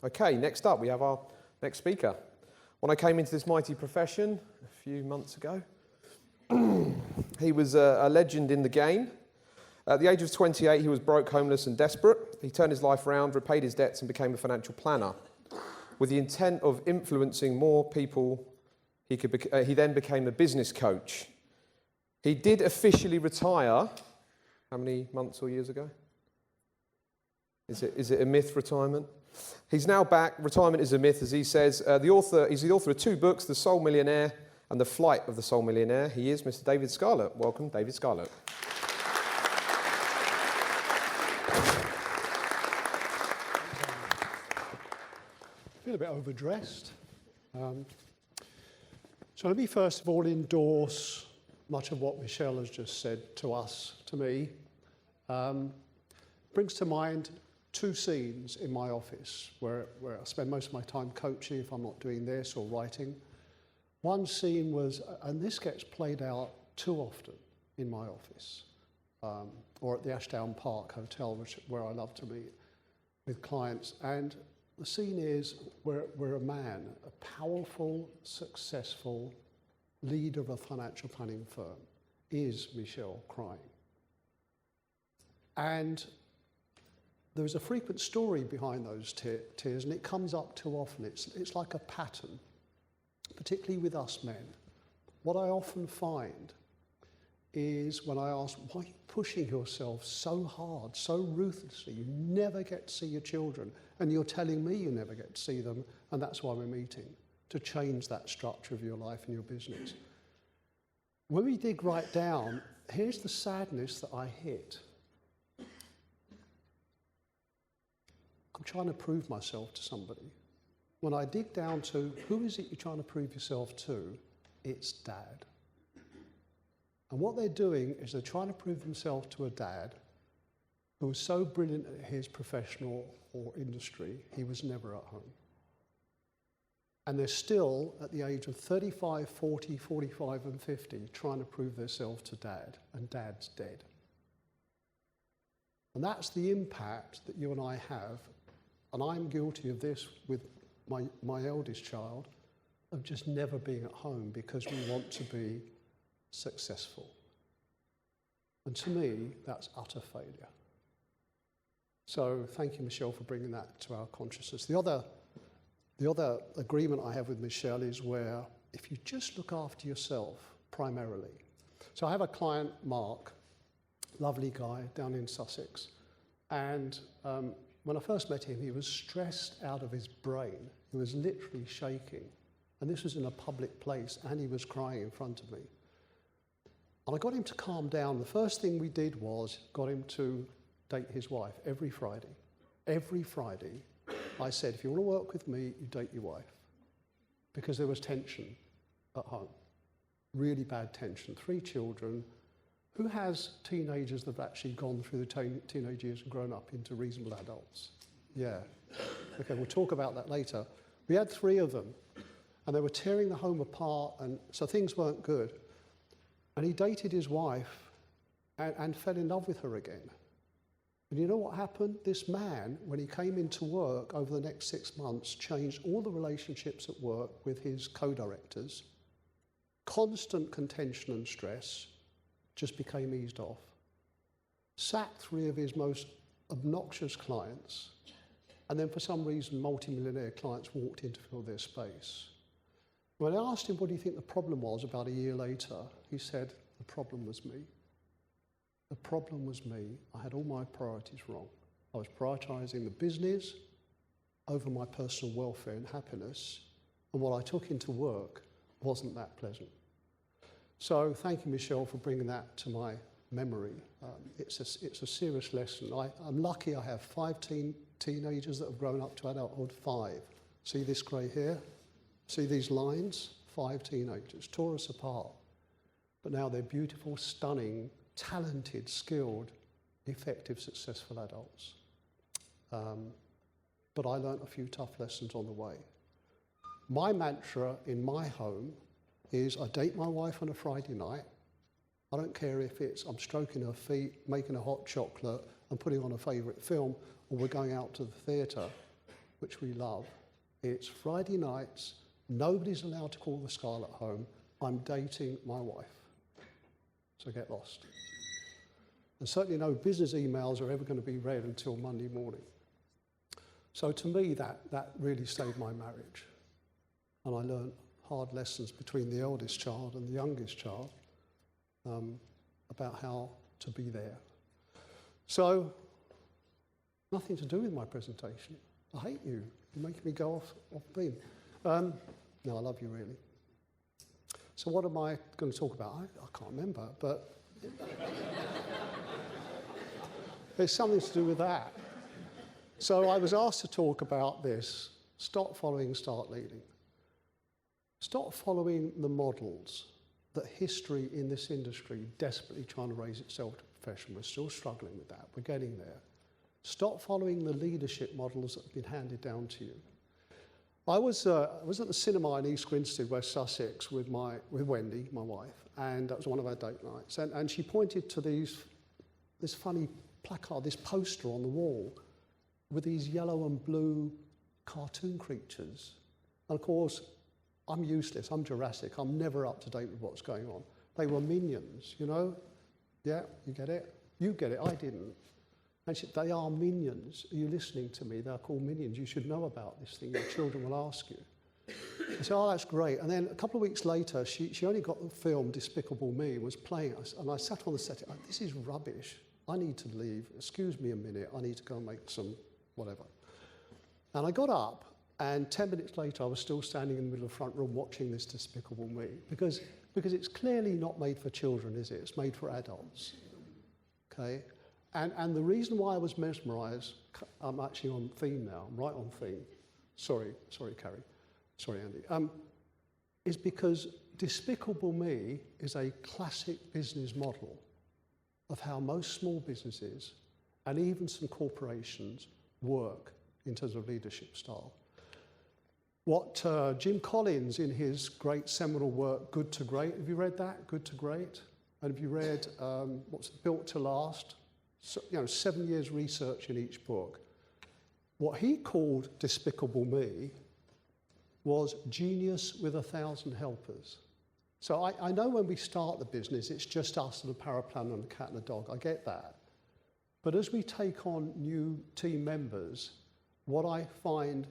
Okay, next up we have our next speaker. When I came into this mighty profession a few months ago, he was a legend in the game. At the age of 28, he was broke, homeless and desperate. He turned his life around, repaid his debts and became a financial planner. With the intent of influencing more people, he then became a business coach. He did officially retire, how many months or years ago? Is it a myth, retirement? He's now back. Retirement is a myth, as he says. He's the author of 2 books, The Soul Millionaire and The Flight of the Soul Millionaire. He is Mr. David Scarlett. Welcome, David Scarlett. I feel a bit overdressed. So let me first of all endorse much of what Michelle has just said to me. Brings to mind 2 scenes in my office where I spend most of my time coaching if I'm not doing this or writing. One scene was, and this gets played out too often in my office, or at the Ashdown Park Hotel, where I love to meet with clients. And the scene is where a man, a powerful, successful leader of a financial planning firm, is Michelle crying. And there's a frequent story behind those tears, and it comes up too often. It's like a pattern, particularly with us men. What I often find is when I ask, why are you pushing yourself so hard, so ruthlessly? You never get to see your children, and you're telling me you never get to see them, and that's why we're meeting, to change that structure of your life and your business. When we dig right down, here's the sadness that I hit. I'm trying to prove myself to somebody. When I dig down to who is it you're trying to prove yourself to, it's dad. And what they're doing is they're trying to prove themselves to a dad who was so brilliant at his professional or industry, he was never at home. And they're still, at the age of 35, 40, 45 and 50, trying to prove themselves to dad, and dad's dead. And that's the impact that you and I have, and I'm guilty of this with my eldest child, of just never being at home because we want to be successful. And to me, that's utter failure. So thank you, Michelle, for bringing that to our consciousness. The other agreement I have with Michelle is where if you just look after yourself primarily. So I have a client, Mark, lovely guy down in Sussex, and when I first met him, he was stressed out of his brain. He was literally shaking, and this was in a public place, and he was crying in front of me. And I got him to calm down. The first thing we did was got him to date his wife every Friday. Every Friday, I said, if you want to work with me, you date your wife. Because there was tension at home. Really bad tension. 3 children. Who has teenagers that have actually gone through the teenage years and grown up into reasonable adults? Yeah. Okay, we'll talk about that later. We had 3 of them, and they were tearing the home apart, and so things weren't good. And he dated his wife and fell in love with her again. And you know what happened? This man, when he came into work over the next 6 months, changed all the relationships at work with his co-directors. Constant contention and stress just became eased off. Sacked 3 of his most obnoxious clients, and then for some reason multi-millionaire clients walked in to fill their space. When I asked him what do you think the problem was about a year later, he said, the problem was me. The problem was me. I had all my priorities wrong. I was prioritising the business over my personal welfare and happiness, and what I took into work wasn't that pleasant. So thank you, Michelle, for bringing that to my memory. It's a serious lesson. I'm lucky I have 5 teenagers that have grown up to adulthood, 5. See this grey hair? See these lines? 5 teenagers, tore us apart. But now they're beautiful, stunning, talented, skilled, effective, successful adults. But I learnt a few tough lessons on the way. My mantra in my home is I date my wife on a Friday night. I don't care if it's I'm stroking her feet, making a hot chocolate and putting on a favourite film, or we're going out to the theatre. which we love. It's Friday nights, nobody's allowed to call the Scarlett home. I'm dating my wife. So get lost. And certainly no business emails are ever going to be read until Monday morning. So to me, that really saved my marriage. And I learned hard lessons between the eldest child and the youngest child about how to be there. So, nothing to do with my presentation. I hate you. You're making me go off beam. No, I love you, really. So what am I going to talk about? I can't remember, but there's something to do with that. So I was asked to talk about this. Stop following, start leading. Stop following the models that history in this industry desperately trying to raise itself to profession. We're still struggling with that. We're getting there. Stop following the leadership models that have been handed down to you. I was at the cinema in East Grinstead, West Sussex, with Wendy, my wife, and that was one of our date nights. And she pointed to this funny placard, this poster on the wall, with these yellow and blue cartoon creatures. And of course, I'm useless, I'm Jurassic, I'm never up to date with what's going on. They were minions, you know? Yeah, you get it? You get it, I didn't. And she said, they are minions. Are you listening to me? They're called minions. You should know about this thing. Your children will ask you. I said, oh, that's great. And then a couple of weeks later, she only got the film Despicable Me, was playing us, and I sat on the set, this is rubbish. I need to leave. Excuse me a minute. I need to go and make some whatever. And I got up, and 10 minutes later, I was still standing in the middle of the front room watching this Despicable Me, because it's clearly not made for children, is it? It's made for adults. Okay? And the reason why I was mesmerised, I'm actually on theme now, I'm right on theme. Sorry, Carrie. Sorry, Andy. Is because Despicable Me is a classic business model of how most small businesses and even some corporations work in terms of leadership style. What Jim Collins, in his great seminal work, Good to Great, have you read that, Good to Great? And have you read what's Built to Last? So, 7 years research in each book. What he called Despicable Me was genius with 1,000 helpers. So I know when we start the business, it's just us and a paraplan and a cat and a dog. I get that. But as we take on new team members, what I find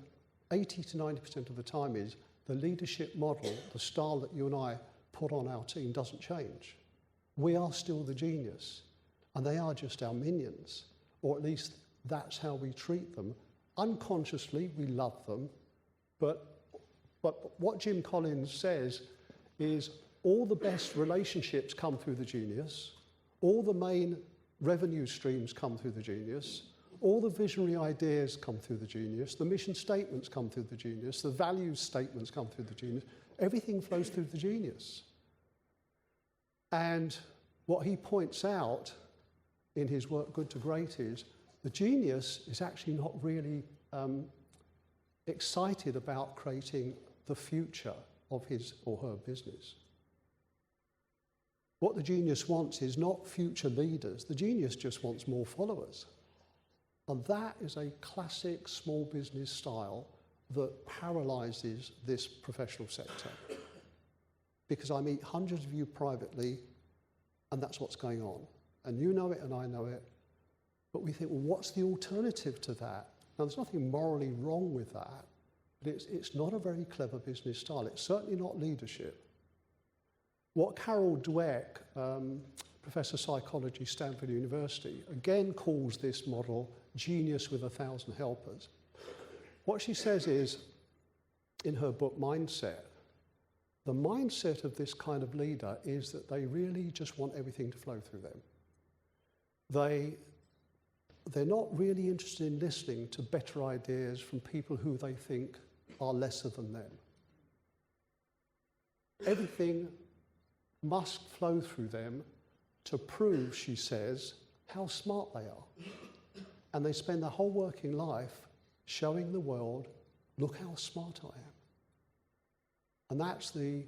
80 to 90% of the time is the leadership model, the style that you and I put on our team doesn't change. We are still the genius. And they are just our minions, or at least that's how we treat them. Unconsciously, we love them, but what Jim Collins says is all the best relationships come through the genius, all the main revenue streams come through the genius, all the visionary ideas come through the genius, the mission statements come through the genius, the values statements come through the genius, everything flows through the genius. And what he points out in his work Good to Great is the genius is actually not really excited about creating the future of his or her business. What the genius wants is not future leaders. The genius just wants more followers. And that is a classic small business style that paralyzes this professional sector. Because I meet hundreds of you privately, and that's what's going on. And you know it and I know it, but we think, well, what's the alternative to that? Now, there's nothing morally wrong with that, but it's not a very clever business style. It's certainly not leadership. What Carol Dweck, Professor of Psychology, Stanford University, again calls this model genius with 1,000 helpers. What she says is, in her book Mindset, the mindset of this kind of leader is that they really just want everything to flow through them. They're not really interested in listening to better ideas from people who they think are lesser than them. Everything must flow through them to prove, she says, how smart they are. And they spend their whole working life showing the world, look how smart I am. And that's the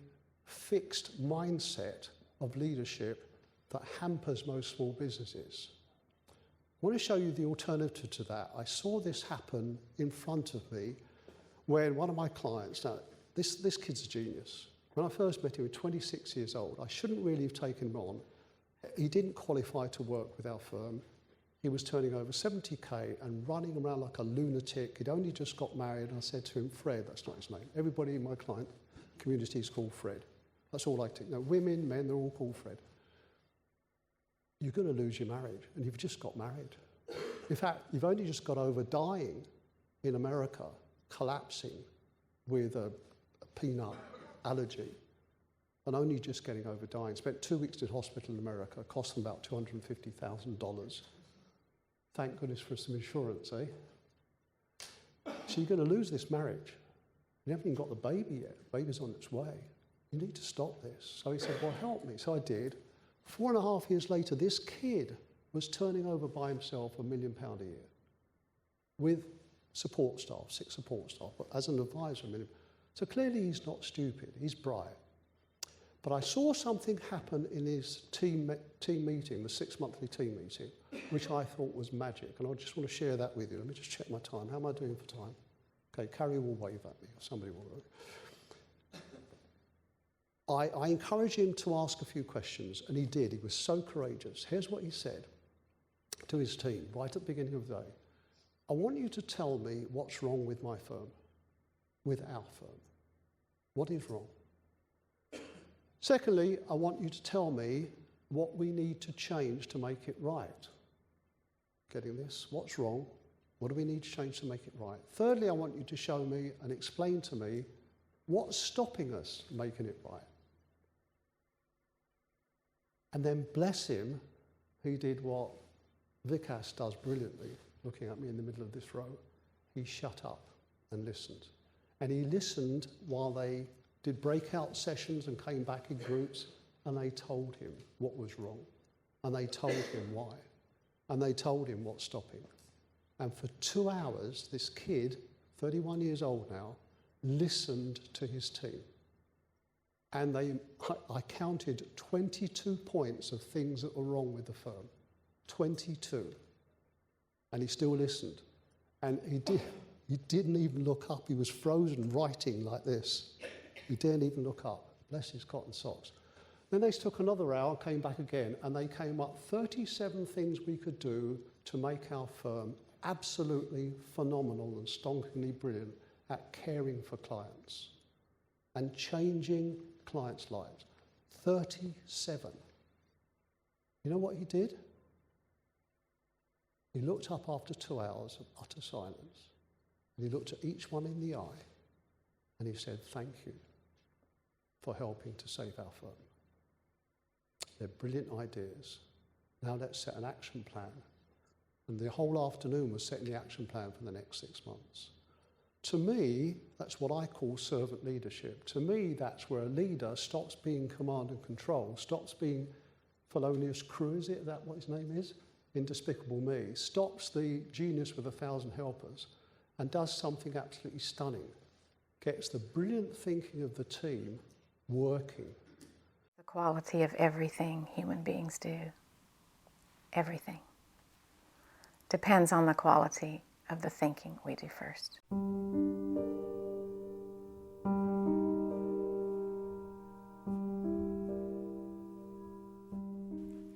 fixed mindset of leadership that hampers most small businesses. want to show you the alternative to that. I saw this happen in front of me when one of my clients, now this kid's a genius. When I first met him, he was 26 years old. I shouldn't really have taken him on. He didn't qualify to work with our firm. He was turning over 70k and running around like a lunatic. He'd only just got married, and I said to him, Fred, that's not his name. Everybody in my client community is called Fred. That's all I take. No, women, men, they're all called Fred. You're going to lose your marriage, and you've just got married. In fact, you've only just got over dying in America, collapsing with a peanut allergy, and only just getting over dying. Spent 2 weeks in hospital in America, cost them about $250,000. Thank goodness for some insurance, eh? So you're going to lose this marriage. You haven't even got the baby yet. The baby's on its way. You need to stop this. So he said, well, help me. So I did. 4.5 years later, this kid was turning over by himself £1 million a year with support staff, 6 support staff, but as an advisor, So clearly he's not stupid, he's bright. But I saw something happen in his team meeting, the 6 monthly team meeting, which I thought was magic, and I just want to share that with you. Let me just check my time. How am I doing for time? Okay, Carrie will wave at me, or somebody will. I encouraged him to ask a few questions, and he did. He was so courageous. Here's what he said to his team right at the beginning of the day. I want you to tell me what's wrong with my firm, with our firm. What is wrong? Secondly, I want you to tell me what we need to change to make it right. Getting this? What's wrong? What do we need to change to make it right? Thirdly, I want you to show me and explain to me what's stopping us making it right. And then bless him, he did what Vikas does brilliantly, looking at me in the middle of this row. He shut up and listened. And he listened while they did breakout sessions and came back in groups, and they told him what was wrong. And they told him why. And they told him what's stopping. And for 2 hours, this kid, 31 years old now, listened to his team. And I counted 22 points of things that were wrong with the firm. 22. And he still listened. And he didn't even look up. He was frozen writing like this. He didn't even look up. Bless his cotton socks. Then they took another hour, came back again, and they came up 37 things we could do to make our firm absolutely phenomenal and stonkingly brilliant at caring for clients and changing clients' lives. 37. You know what he did? He looked up after 2 hours of utter silence, and he looked at each one in the eye, and he said, thank you for helping to save our firm. They're brilliant ideas. Now let's set an action plan. And the whole afternoon was setting the action plan for the next 6 months. To me, that's what I call servant leadership. To me, that's where a leader stops being command and control, stops being felonious crew, is it? That what his name is? In Despicable Me. Stops the genius with 1,000 helpers and does something absolutely stunning. Gets the brilliant thinking of the team working. The quality of everything human beings do, everything, depends on the quality of the thinking we do first.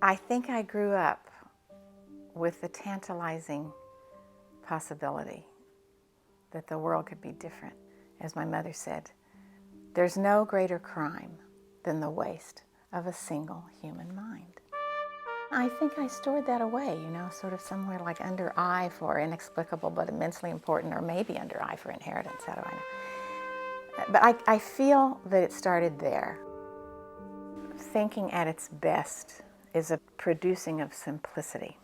I think I grew up with the tantalizing possibility that the world could be different. As my mother said, there's no greater crime than the waste of a single human mind. I think I stored that away, sort of somewhere like under I for inexplicable but immensely important, or maybe under I for inheritance, how do I know? But I feel that it started there. Thinking at its best is a producing of simplicity.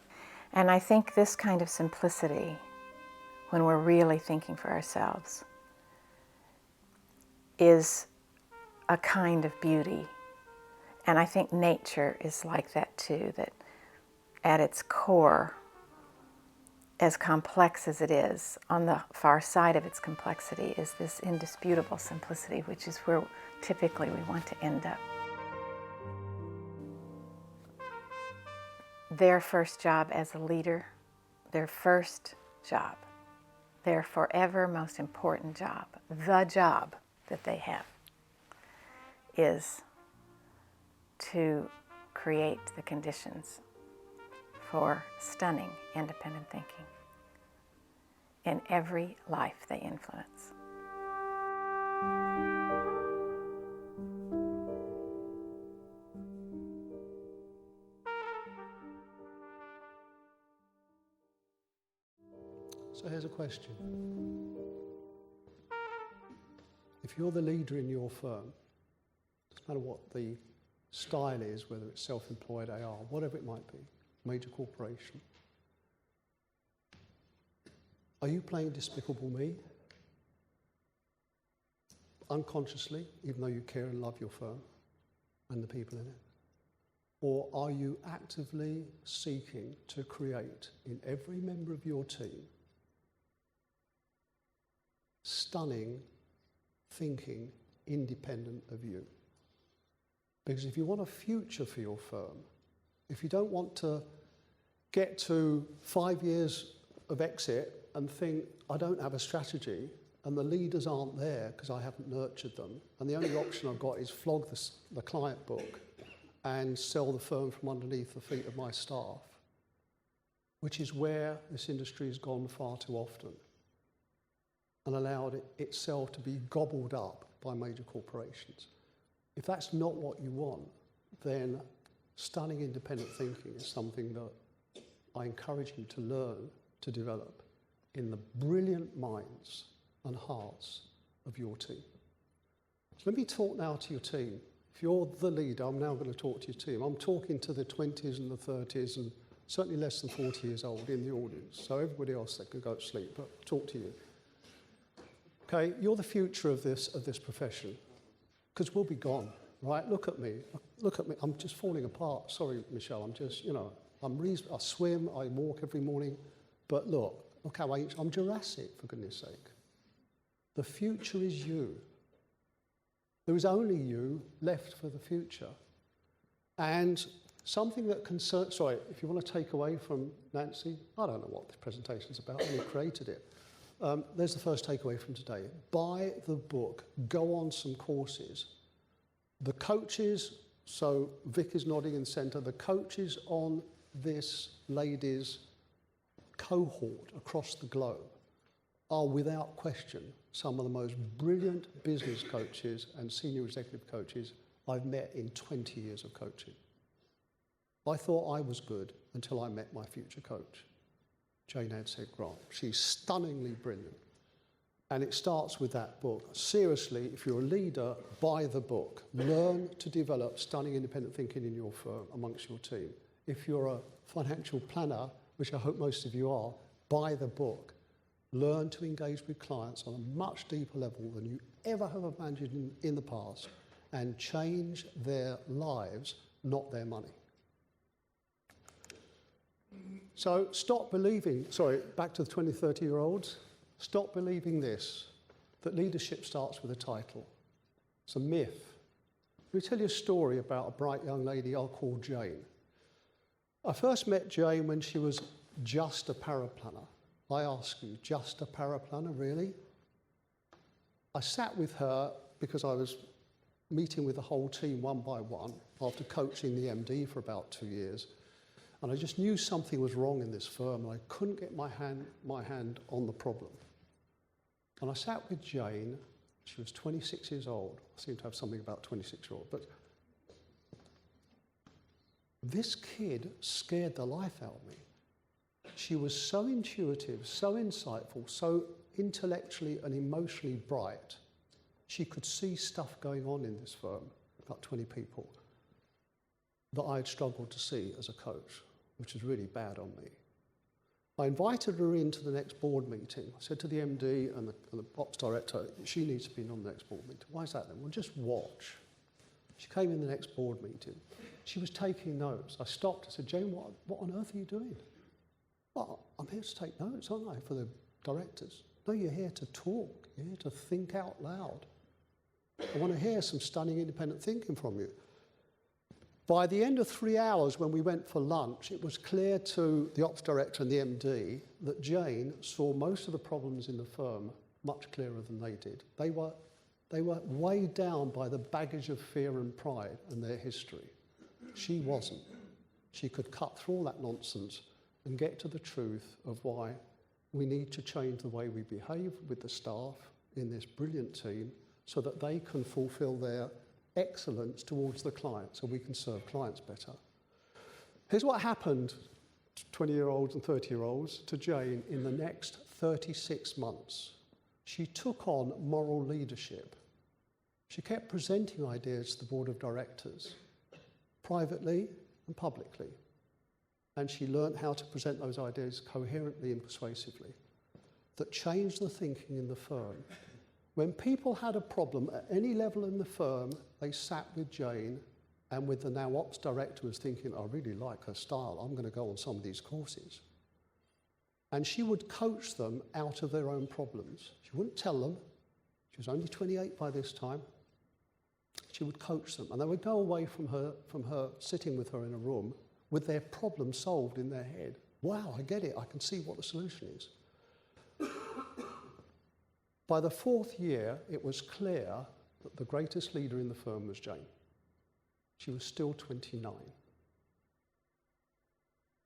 And I think this kind of simplicity, when we're really thinking for ourselves, is a kind of beauty. And I think nature is like that too, that at its core, as complex as it is, on the far side of its complexity is this indisputable simplicity, which is where typically we want to end up. Their first job as a leader their first job, their forever most important job, the job that they have, is to create the conditions for stunning independent thinking in every life they influence. So here's a question. If you're the leader in your firm, doesn't matter what the style is, whether it's self-employed, AR, whatever it might be, major corporation, are you playing Despicable Me? Unconsciously, even though you care and love your firm and the people in it? Or are you actively seeking to create in every member of your team stunning thinking independent of you? Because if you want a future for your firm, if you don't want to get to 5 years of exit and think, I don't have a strategy and the leaders aren't there because I haven't nurtured them, and the only option I've got is flog the client book and sell the firm from underneath the feet of my staff, which is where this industry has gone far too often, and allowed itself to be gobbled up by major corporations. If that's not what you want, then stunning independent thinking is something that I encourage you to learn to develop in the brilliant minds and hearts of your team. So let me talk now to your team. If you're the leader, I'm now going to talk to your team. I'm talking to the 20s and the 30s and certainly less than 40 years old in the audience. So everybody else that can go to sleep, but talk to you. Okay, you're the future of this profession, because we'll be gone, right? Look at me. I'm just falling apart. Sorry, Michelle. I'm just, I swim, I walk every morning, but look how ancient. I'm Jurassic, for goodness sake. The future is you. There is only you left for the future. And something that concerns, sorry, if you want to take away from Nancy, I don't know what this presentation's about, I only created it. There's the first takeaway from today. Buy the book, go on some courses. The coaches, so Vic is nodding in the centre, the coaches on this ladies' cohort across the globe are without question some of the most brilliant business coaches and senior executive coaches I've met in 20 years of coaching. I thought I was good until I met my future coach, Jane Adshead Grant. She's stunningly brilliant. And it starts with that book. Seriously, if you're a leader, buy the book. Learn to develop stunning independent thinking in your firm amongst your team. If you're a financial planner, which I hope most of you are, buy the book. Learn to engage with clients on a much deeper level than you ever have imagined in the past and change their lives, not their money. So stop believing, back to the 20, 30-year-olds, stop believing this, that leadership starts with a title. It's a myth. Let me tell you a story about a bright young lady I'll call Jane. I first met Jane when she was just a paraplanner. I ask you, just a paraplanner, really? I sat with her because I was meeting with the whole team one by one after coaching the MD for about 2 years. And I just knew something was wrong in this firm, and I couldn't get my hand on the problem. And I sat with Jane. She was 26 years old. I seem to have something about 26-year-old. But this kid scared the life out of me. She was so intuitive, so insightful, so intellectually and emotionally bright. She could see stuff going on in this firm, about 20 people, that I had struggled to see as a coach, which was really bad on me. I invited her into the next board meeting. I said to the MD and the ops director, she needs to be on the next board meeting. Why is that then? Well, just watch. She came in the next board meeting. She was taking notes. I stopped. I said, Jane, what on earth are you doing? Well, I'm here to take notes, aren't I, for the directors? No, you're here to talk. You're here to think out loud. I want to hear some stunning independent thinking from you. By the end of 3 hours, when we went for lunch, it was clear to the ops director and the MD that Jane saw most of the problems in the firm much clearer than they did. They were weighed down by the baggage of fear and pride and their history. She wasn't. She could cut through all that nonsense and get to the truth of why we need to change the way we behave with the staff in this brilliant team so that they can fulfill their excellence towards the client so we can serve clients better. Here's what happened to 20-year-olds and 30-year-olds to Jane in the next 36 months. She took on moral leadership. She kept presenting ideas to the board of directors, privately and publicly. And she learned how to present those ideas coherently and persuasively that changed the thinking in the firm. When people had a problem at any level in the firm, they sat with Jane and with the now ops director who was thinking, I really like her style, I'm going to go on some of these courses. And she would coach them out of their own problems. She wouldn't tell them. She was only 28 by this time. She would coach them, and they would go away from her sitting with her in a room with their problem solved in their head. Wow, I get it. I can see what the solution is. By the 4th year, it was clear that the greatest leader in the firm was Jane. She was still 29.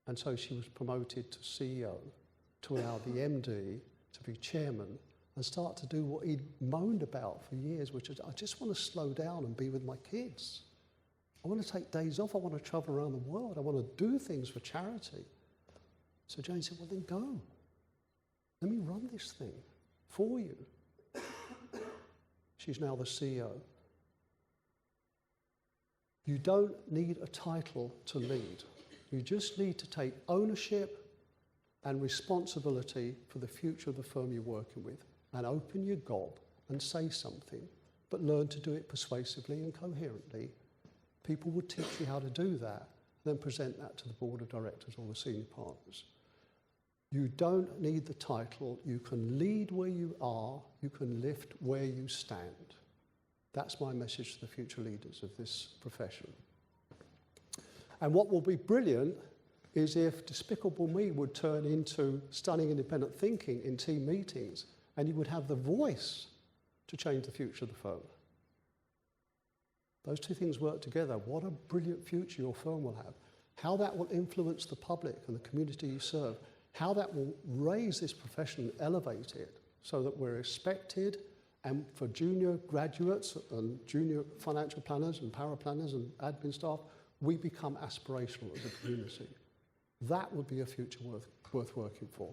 And so she was promoted to CEO to allow the MD to be chairman and start to do what he'd moaned about for years, which is, I just want to slow down and be with my kids. I want to take days off. I want to travel around the world. I want to do things for charity. So Jane said, well, then go. Let me run this thing for you. She's now the CEO. You don't need a title to lead. You just need to take ownership and responsibility for the future of the firm you're working with and open your gob and say something, but learn to do it persuasively and coherently. People will teach you how to do that, then present that to the board of directors or the senior partners. You don't need the title. You can lead where you are. You can lift where you stand. That's my message to the future leaders of this profession. And what will be brilliant is if Despicable Me would turn into stunning independent thinking in team meetings, and you would have the voice to change the future of the firm. Those two things work together. What a brilliant future your firm will have. How that will influence the public and the community you serve. How that will raise this profession and elevate it so that we're respected, and for junior graduates and junior financial planners and power planners and admin staff, we become aspirational as a community. That would be a future worth working for.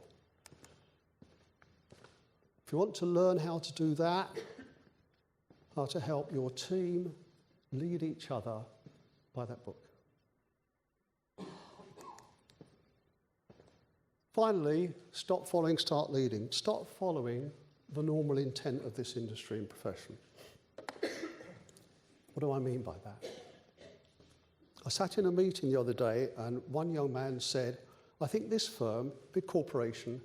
If you want to learn how to do that, how to help your team lead each other, buy that book. Finally, stop following, start leading. Stop following the normal intent of this industry and profession. What do I mean by that? I sat in a meeting the other day and one young man said, I think this firm, big corporation,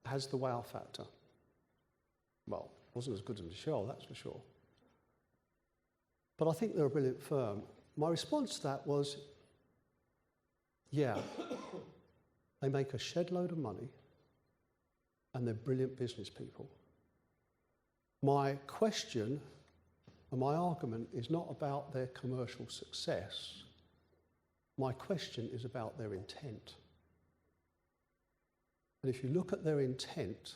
has the wow factor. Well, it wasn't as good as Michelle, that's for sure. But I think they're a brilliant firm. My response to that was, yeah, they make a shed load of money and they're brilliant business people. My question and my argument is not about their commercial success. My question is about their intent. And if you look at their intent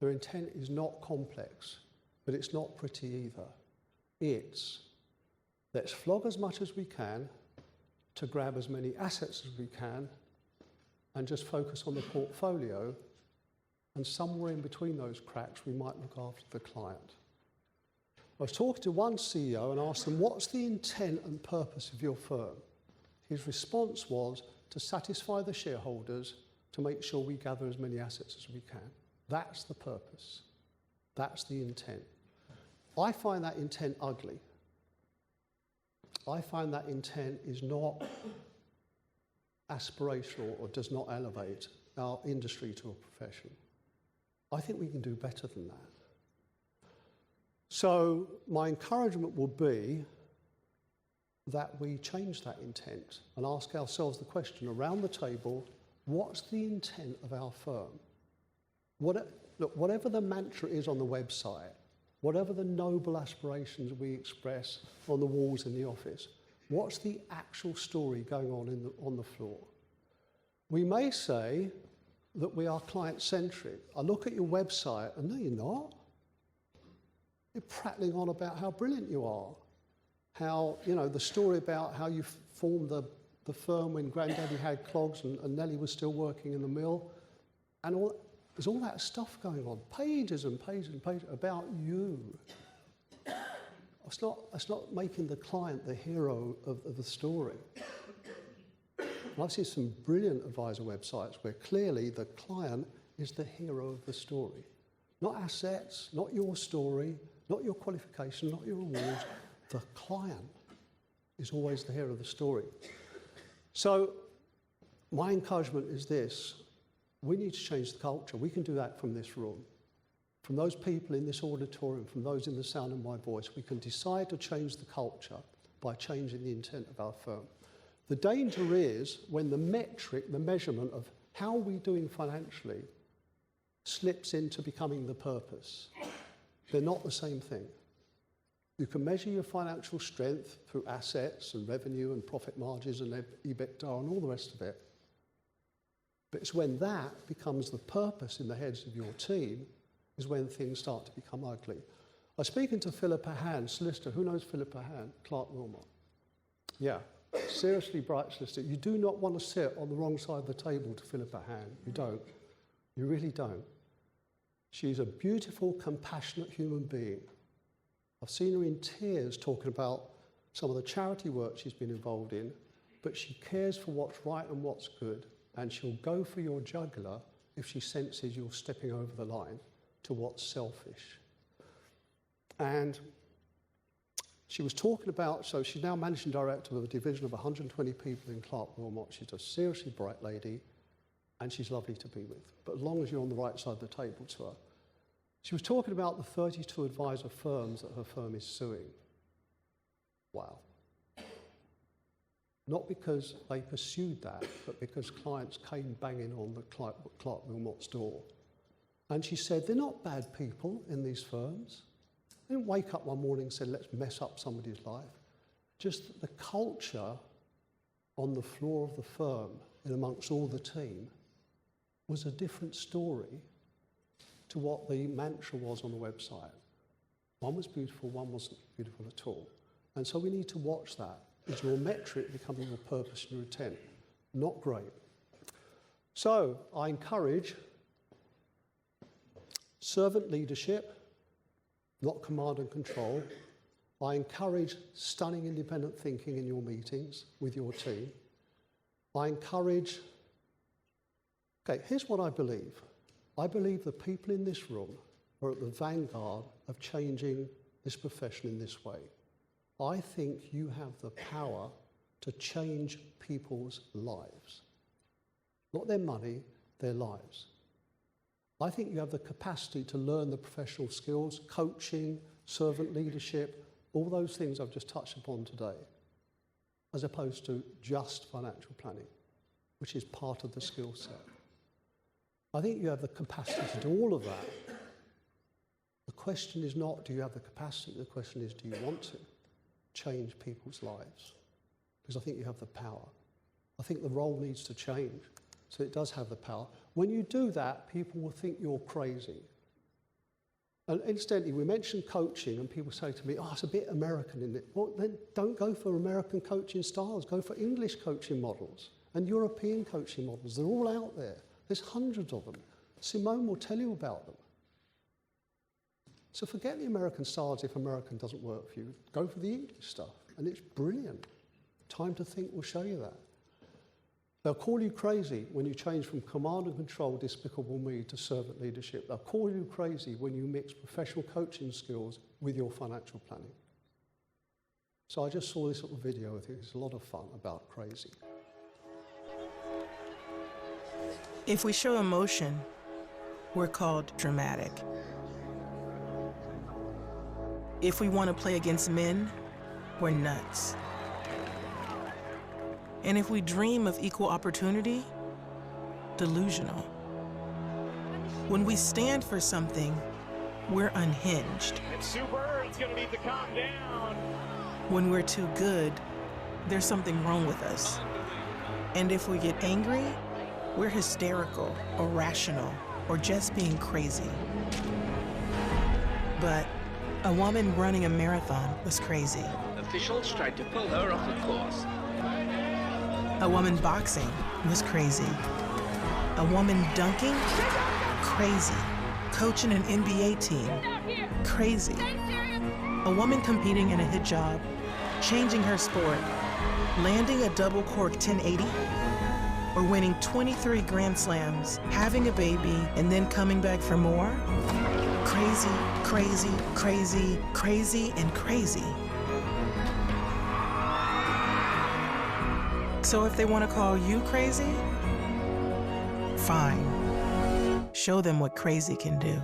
is not complex, but it's not pretty either. It's, let's flog as much as we can to grab as many assets as we can and just focus on the portfolio, and somewhere in between those cracks we might look after the client. I was talking to one CEO and asked them, what's the intent and purpose of your firm? His response was to satisfy the shareholders, to make sure we gather as many assets as we can. That's the purpose. That's the intent. I find that intent ugly. I find that intent is not aspirational or does not elevate our industry to a profession. I think we can do better than that. So my encouragement would be, that we change that intent and ask ourselves the question around the table, what's the intent of our firm? Look, whatever the mantra is on the website, whatever the noble aspirations we express on the walls in the office, what's the actual story going on the floor? We may say that we are client-centric. I look at your website, and no, you're not. You're prattling on about how brilliant you are. How, the story about how you formed the firm when Granddaddy had clogs and Nellie was still working in the mill. And there's all that stuff going on. Pages and pages and pages about you. It's not making the client the hero of the story. And I've seen some brilliant advisor websites where clearly the client is the hero of the story. Not assets, not your story, not your qualification, not your awards. The client is always the hero of the story. So my encouragement is this. We need to change the culture. We can do that from this room. From those people in this auditorium, from those in the sound of my voice, we can decide to change the culture by changing the intent of our firm. The danger is when the metric, the measurement of how we're doing financially slips into becoming the purpose. They're not the same thing. You can measure your financial strength through assets and revenue and profit margins and EBITDA and all the rest of it. But it's when that becomes the purpose in the heads of your team is when things start to become ugly. I was speaking to Philippa Hand, solicitor. Who knows Philippa Hand? Clark Wilmot. Yeah, seriously bright solicitor. You do not want to sit on the wrong side of the table to Philippa Hand. You don't. You really don't. She's a beautiful, compassionate human being. I've seen her in tears talking about some of the charity work she's been involved in, but she cares for what's right and what's good, and she'll go for your jugular if she senses you're stepping over the line to what's selfish. And she was talking about, so she's now managing director of a division of 120 people in Clark Wilmot. She's a seriously bright lady, and she's lovely to be with, but as long as you're on the right side of the table to her. She was talking about the 32 advisor firms that her firm is suing. Wow. Not because they pursued that, but because clients came banging on the Clark Wilmot's door. And she said, they're not bad people in these firms. They didn't wake up one morning and say, let's mess up somebody's life. Just the culture on the floor of the firm and amongst all the team was a different story to what the mantra was on the website. One was beautiful, one wasn't beautiful at all. And so we need to watch that. Is your metric becoming your purpose and your intent? Not great. So I encourage servant leadership, not command and control. I encourage stunning independent thinking in your meetings with your team. I encourage, okay, here's what I believe. I believe the people in this room are at the vanguard of changing this profession in this way. I think you have the power to change people's lives. Not their money, their lives. I think you have the capacity to learn the professional skills, coaching, servant leadership, all those things I've just touched upon today, as opposed to just financial planning, which is part of the skill set. I think you have the capacity to do all of that. The question is not, do you have the capacity? The question is, do you want to change people's lives? Because I think you have the power. I think the role needs to change, so it does have the power. When you do that, people will think you're crazy. And incidentally, we mentioned coaching, and people say to me, oh, it's a bit American, isn't it? Well, then don't go for American coaching styles. Go for English coaching models and European coaching models. They're all out there. There's hundreds of them. Simone will tell you about them. So forget the American styles if American doesn't work for you. Go for the English stuff, and it's brilliant. Time to Think will show you that. They'll call you crazy when you change from command and control, despicable me, to servant leadership. They'll call you crazy when you mix professional coaching skills with your financial planning. So I just saw this little video. I think it's a lot of fun about crazy. If we show emotion, we're called dramatic. If we want to play against men, we're nuts. And if we dream of equal opportunity, delusional. When we stand for something, we're unhinged. It's super, it's gonna need to calm down. When we're too good, there's something wrong with us. And if we get angry, we're hysterical, irrational, or just being crazy. But a woman running a marathon was crazy. Officials tried to pull her off the course. A woman boxing was crazy. A woman dunking? Crazy. Coaching an NBA team? Crazy. A woman competing in a hijab, changing her sport, landing a double cork 1080, or winning 23 Grand Slams, having a baby, and then coming back for more? Crazy, crazy, crazy, crazy, and crazy. So if they want to call you crazy, fine. Show them what crazy can do.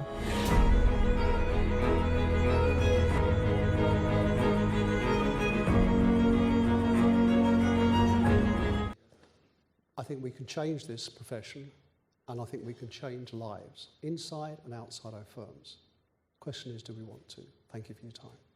I think we can change this profession, and I think we can change lives inside and outside our firms. The question is, do we want to? Thank you for your time.